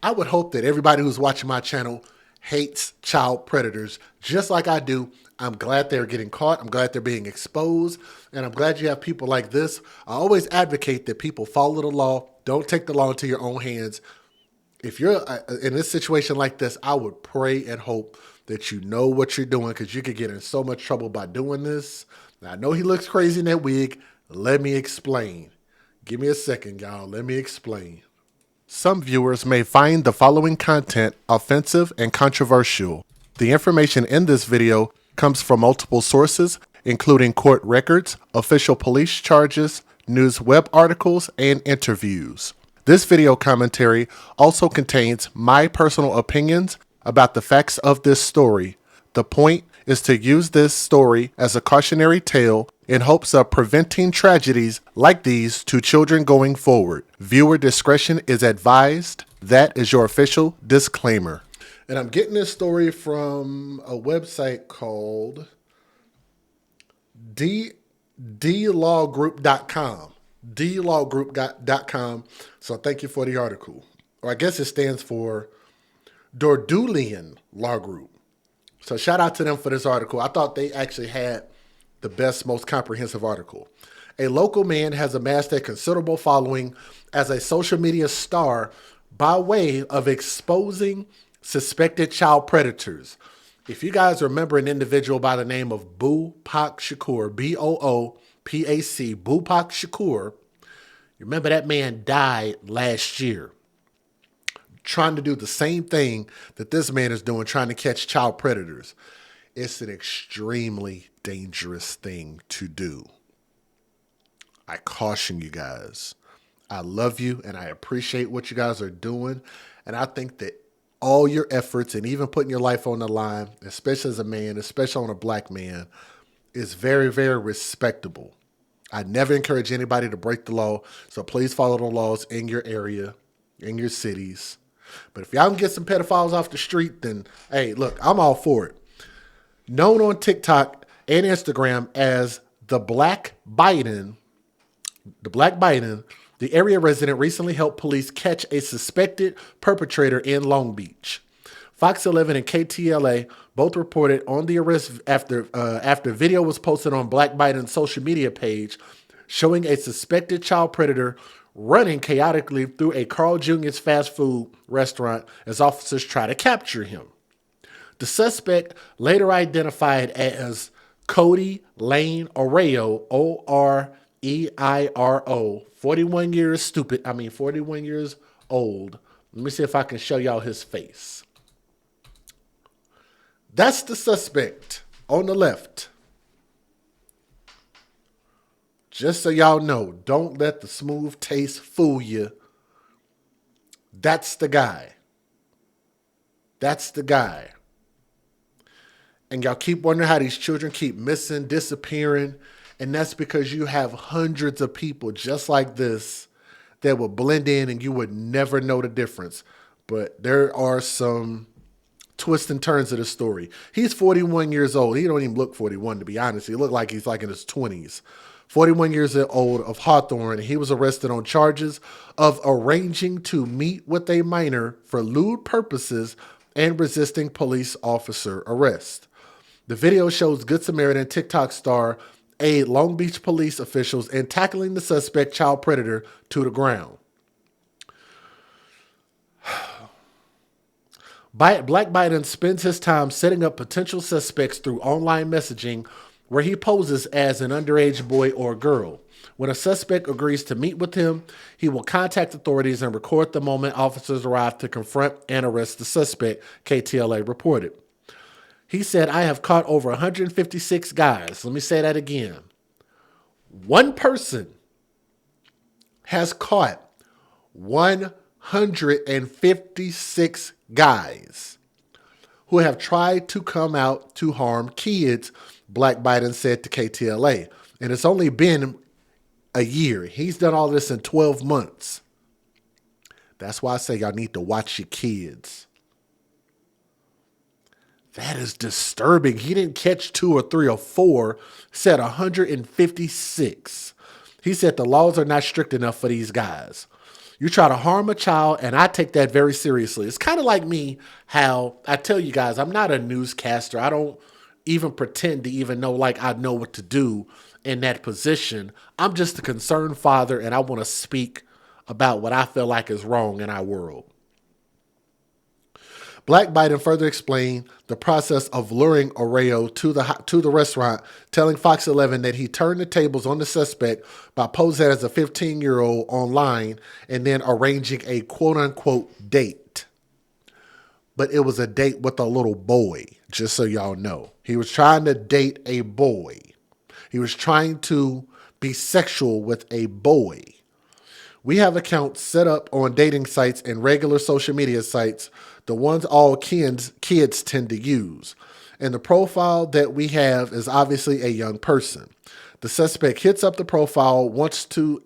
I would hope that everybody who's watching my channel hates child predators just like I do. I'm glad they're getting caught. I'm glad they're being exposed. And I'm glad you have people like this. I always advocate that people follow the law. Don't take the law into your own hands. If you're in this situation like this, I would pray and hope that you know what you're doing because you could get in so much trouble by doing this. Now, I know he looks crazy in that wig. Let me explain. Give me a second, y'all. Let me explain. Some viewers may find the following content offensive and controversial. The information in this video comes from multiple sources, including court records, official police charges, news web articles, and interviews. This video commentary also contains my personal opinions about the facts of this story. The point is to use this story as a cautionary tale in hopes of preventing tragedies like these to children going forward. Viewer discretion is advised. That is your official disclaimer. And I'm getting this story from a website called dlawgroup.com. dlawgroup.com. So thank you for the article. Or I guess it stands for Dordulian Law Group. So shout out to them for this article. I thought they actually had the best, most comprehensive article. A local man has amassed a considerable following as a social media star by way of exposing suspected child predators. If you guys remember an individual by the name of Boopak Shakur, Boopak, Boopak Shakur, you remember that man died last year trying to do the same thing that this man is doing, trying to catch child predators. It's an extremely dangerous thing to do. I caution you guys. I love you and I appreciate what you guys are doing. And I think that all your efforts and even putting your life on the line, especially as a man, especially on a black man, is very, very respectable. I never encourage anybody to break the law. So please follow the laws in your area, in your cities. But if y'all can get some pedophiles off the street, then, hey, look, I'm all for it. Known on TikTok and Instagram as the Black Biden, the area resident recently helped police catch a suspected perpetrator in Long Beach. Fox 11 and KTLA both reported on the arrest after video was posted on Black Biden's social media page showing a suspected child predator running chaotically through a Carl Jr.'s fast food restaurant as officers try to capture him. The suspect, later identified as Cody Lane Oreo, Oreiro, 41 years old. Let me see if I can show y'all his face. That's the suspect on the left. Just so y'all know, don't let the smooth taste fool you. That's the guy. That's the guy. And y'all keep wondering how these children keep missing, disappearing. And that's because you have hundreds of people just like this that will blend in and you would never know the difference. But there are some twists and turns of the story. He's 41 years old. He don't even look 41, to be honest. He looked like he's like in his 20s. 41 years old of Hawthorne. He was arrested on charges of arranging to meet with a minor for lewd purposes and resisting police officer arrest. The video shows Good Samaritan TikTok star aid Long Beach police officials in tackling the suspect child predator to the ground. Black Biden spends his time setting up potential suspects through online messaging where he poses as an underage boy or girl. When a suspect agrees to meet with him, he will contact authorities and record the moment officers arrive to confront and arrest the suspect, KTLA reported. He said, I have caught over 156 guys. Let me say that again. One person has caught 156 guys who have tried to come out to harm kids, Black Biden said to KTLA. And it's only been a year. He's done all this in 12 months. That's why I say y'all need to watch your kids. That is disturbing. He didn't catch 2 or 3 or 4, said 156. He said the laws are not strict enough for these guys. You try to harm a child, and I take that very seriously. It's kind of like me, how I tell you guys, I'm not a newscaster. I don't even pretend to even know like I know what to do in that position. I'm just a concerned father, and I want to speak about what I feel like is wrong in our world. Black Biden further explained the process of luring Arroyo to the restaurant, telling Fox 11 that he turned the tables on the suspect by posing as a 15-year-old online and then arranging a quote-unquote date. But it was a date with a little boy, just so y'all know. He was trying to date a boy. He was trying to be sexual with a boy. We have accounts set up on dating sites and regular social media sites, the ones all kids tend to use. And the profile that we have is obviously a young person. The suspect hits up the profile, wants to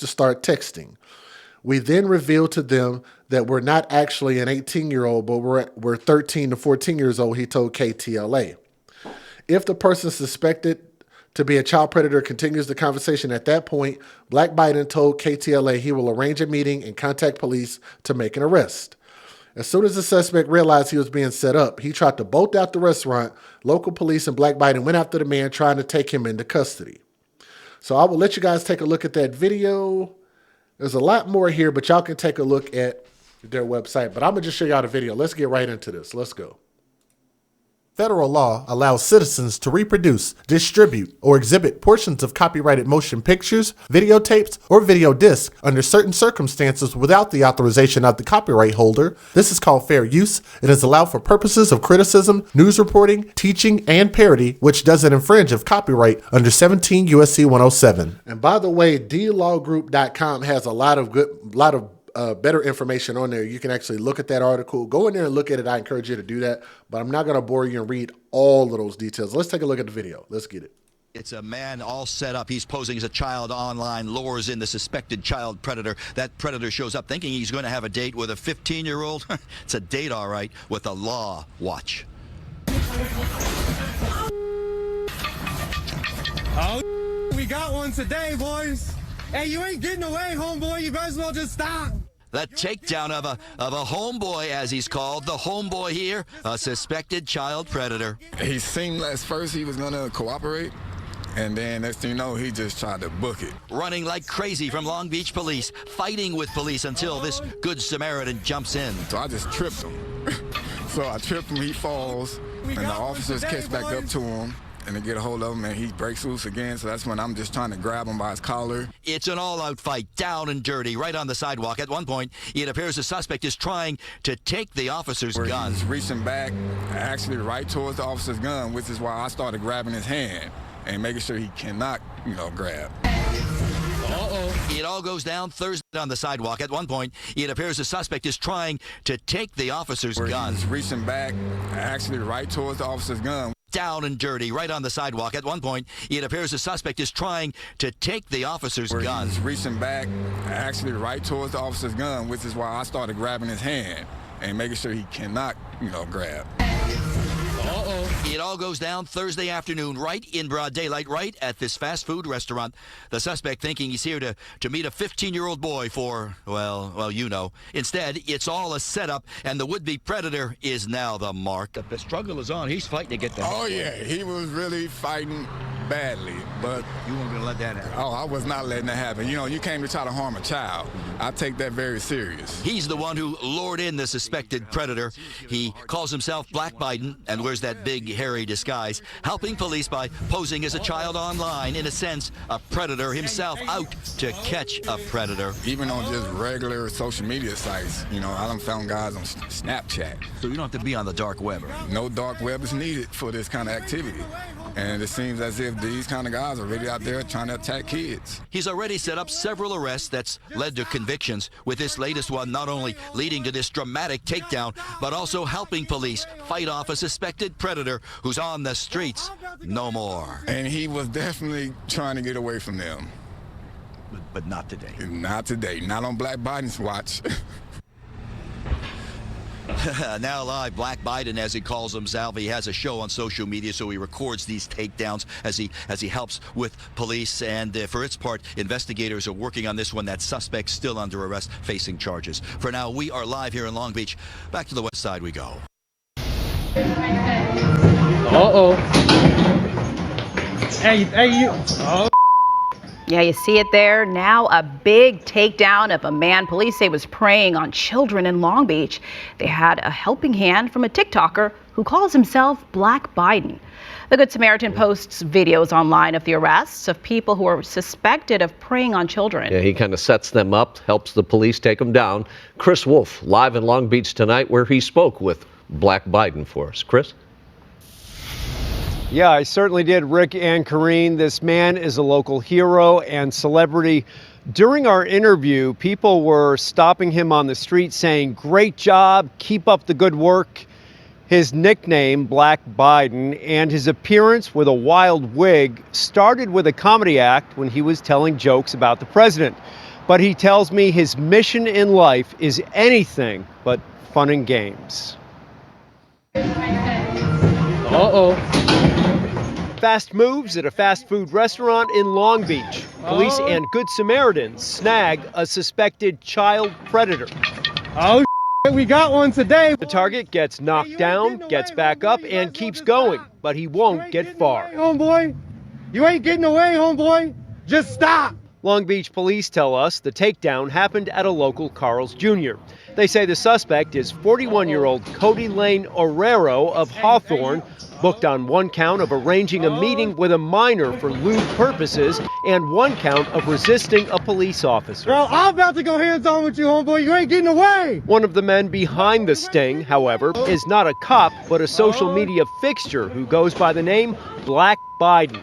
start texting. We then reveal to them that we're not actually an 18-year-old, but we're 13 to 14 years old, he told KTLA. If the person suspected to be a child predator continues the conversation at that point, Black Biden told KTLA he will arrange a meeting and contact police to make an arrest. As soon as the suspect realized he was being set up, he tried to bolt out the restaurant. Local police and Black Biden went after the man, trying to take him into custody. So I will let you guys take a look at that video. There's a lot more here, but y'all can take a look at their website. But I'm going to just show y'all the video. Let's get right into this. Let's go. Federal law allows citizens to reproduce, distribute, or exhibit portions of copyrighted motion pictures, videotapes, or video discs under certain circumstances without the authorization of the copyright holder. This is called fair use. It is allowed for purposes of criticism, news reporting, teaching, and parody, which doesn't infringe of copyright under 17 U.S.C. 107. And by the way, dlawgroup.com has a lot of better information on there. You can actually look at that article. Go in there and look at it. I encourage you to do that, but I'm not going to bore you and read all of those details. Let's take a look at the video. Let's get it. It's a man all set up. He's posing as a child online, lures in the suspected child predator. That predator shows up thinking he's going to have a date with a 15-year-old. It's a date, all right, with the law. Watch. Oh, we got one today, boys. Hey, you ain't getting away, homeboy. You might as well just stop. The takedown of a homeboy, as he's called. The homeboy here, a suspected child predator. He seemed at first he was going to cooperate, and then next thing you know, he just tried to book it. Running like crazy from Long Beach police, fighting with police until this good Samaritan jumps in. So I just tripped him. So I tripped him, he falls, and the officers catch back up to him. And they get a hold of him, and he breaks loose again, so that's when I'm just trying to grab him by his collar. It's an all-out fight, down and dirty, right on the sidewalk. At one point, it appears the suspect is trying to take the officer's gun. He's reaching back, actually right towards the officer's gun, which is why I started grabbing his hand and making sure he cannot, grab. It all goes down Thursday on the sidewalk. At one point, it appears the suspect is trying to take the officer's gun. He's reaching back, actually right towards the officer's gun. Down and dirty, right on the sidewalk. At one point, it appears the suspect is trying to take the officer's gun. He's reaching back, actually right towards the officer's gun, which is why I started grabbing his hand and making sure he cannot, grab. It all goes down Thursday afternoon, right in broad daylight, right at this fast food restaurant. The suspect thinking he's here to meet a 15-year-old boy for, well, you know. Instead, it's all a setup, and the would-be predator is now the mark. The struggle is on. He's fighting to get the... Oh, yeah. He was really fighting badly, but... You weren't going to let that happen. Oh, I was not letting that happen. You came to try to harm a child. I take that very serious. He's the one who lured in the suspected predator. He calls himself Black Biden and wears that big, hairy disguise, helping police by posing as a child online, in a sense, a predator himself, out to catch a predator. Even on just regular social media sites, I done found guys on Snapchat. So you don't have to be on the dark web. No dark web is needed for this kind of activity. And it seems as if these kind of guys are really out there trying to attack kids. He's already set up several arrests that's led to convictions, with this latest one not only leading to this dramatic takedown, but also helping police fight off a suspected predator who's on the streets no more. And he was definitely trying to get away from them. But not today. Not today. Not on Black Biden's watch. Now live, Black Biden, as he calls himself. He has a show on social media, so he records these takedowns as he helps with police. And for its part, investigators are working on this one. That suspect still under arrest, facing charges. For now, we are live here in Long Beach. Back to the west side we go. Uh-oh. Hey, you. Oh. Yeah, you see it there. Now a big takedown of a man police say was preying on children in Long Beach. They had a helping hand from a TikToker who calls himself Black Biden. The Good Samaritan posts videos online of the arrests of people who are suspected of preying on children. Yeah, he kind of sets them up, helps the police take them down. Chris Wolf, live in Long Beach tonight, where he spoke with Black Biden for us. Chris? Yeah, I certainly did, Rick and Karine. This man is a local hero and celebrity. During our interview, people were stopping him on the street saying, "Great job, keep up the good work." His nickname, Black Biden, and his appearance with a wild wig started with a comedy act when he was telling jokes about the president. But he tells me his mission in life is anything but fun and games. Uh-oh. Fast moves at a fast food restaurant in Long Beach. Police and Good Samaritans snag a suspected child predator. Oh, we got one today. The target gets knocked down, gets back up, and keeps going, but he won't get far. Homeboy, you ain't getting away, homeboy. Just stop. Long Beach police tell us the takedown happened at a local Carl's Jr. They say the suspect is 41-year-old Cody Lane Orrero of Hawthorne, booked on one count of arranging a meeting with a minor for lewd purposes and one count of resisting a police officer. Bro, I'm about to go hands-on with you, homeboy. You ain't getting away. One of the men behind the sting, however, is not a cop, but a social media fixture who goes by the name Black Biden.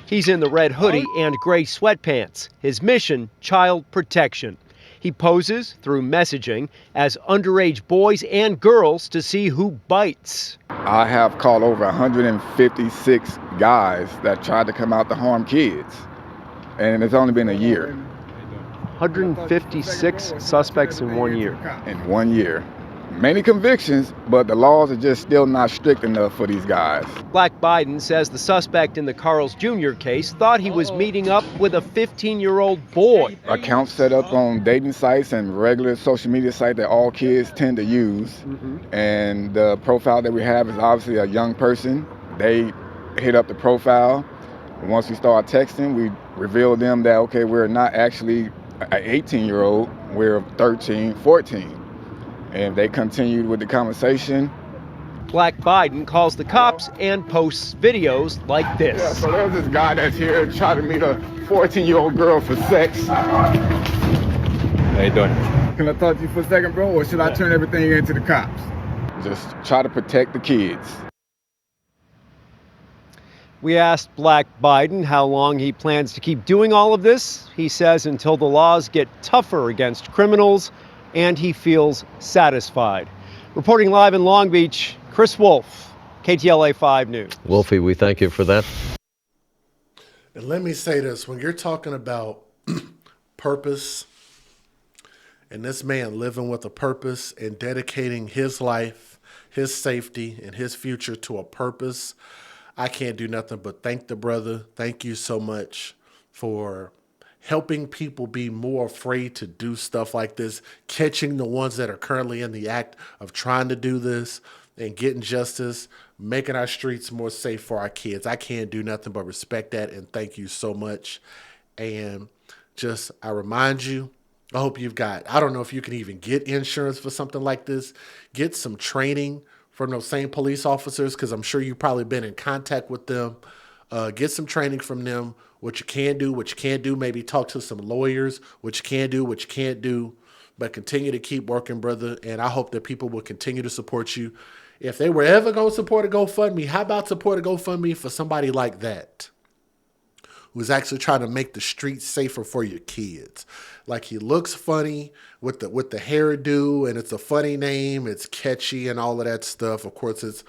He's in the red hoodie and gray sweatpants. His mission, child protection. He poses through messaging as underage boys and girls to see who bites. I have called over 156 guys that tried to come out to harm kids, and it's only been a year. 156 suspects in 1 year. In 1 year. Many convictions, but the laws are just still not strict enough for these guys. Black Biden says the suspect in the Carl's Jr. case thought he was meeting up with a 15-year-old boy. Accounts set up on dating sites and regular social media sites that all kids tend to use. And the profile that we have is obviously a young person. They hit up the profile. Once we start texting, we reveal them that, okay, we're not actually an 18-year-old, we're 13, 14. And they continued with the conversation. Black Biden calls the cops and posts videos like this. Yeah, so there's this guy that's here trying to meet a 14-year-old girl for sex. How you doing? Can I talk to you for a second, bro, or should I turn everything into the cops? Just try to protect the kids. We asked Black Biden how long he plans to keep doing all of this. He says until the laws get tougher against criminals, and he feels satisfied. Reporting live in Long Beach, Chris Wolf, KTLA 5 News. Wolfie, we thank you for that. And let me say this, when you're talking about purpose and this man living with a purpose and dedicating his life, his safety, and his future to a purpose, I can't do nothing but thank the brother. Thank you so much for helping people be more afraid to do stuff like this, catching the ones that are currently in the act of trying to do this and getting justice, making our streets more safe for our kids. I can't do nothing but respect that and thank you so much. And just, I remind you, I hope you've got, I don't know if you can even get insurance for something like this. Get some training from those same police officers, because I'm sure you've probably been in contact with them. Get some training from them, what you can do, what you can't do. Maybe talk to some lawyers, what you can do, what you can't do. But continue to keep working, brother. And I hope that people will continue to support you. If they were ever going to support a GoFundMe, how about support a GoFundMe for somebody like that, who's actually trying to make the streets safer for your kids? Like, he looks funny with the hairdo, and it's a funny name. It's catchy and all of that stuff. Of course, it's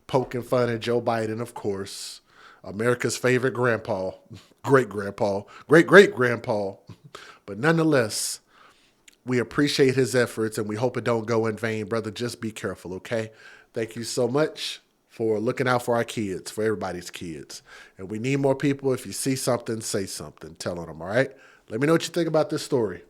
poking fun at Joe Biden, of course. America's favorite grandpa, great-grandpa, great-great-grandpa. But nonetheless, We appreciate his efforts, and we hope it don't go in vain. Brother, just be careful, okay? Thank you so much for looking out for our kids, for everybody's kids. And we need more people. If you see something, say something. Tell on them, all right? Let me know what you think about this story.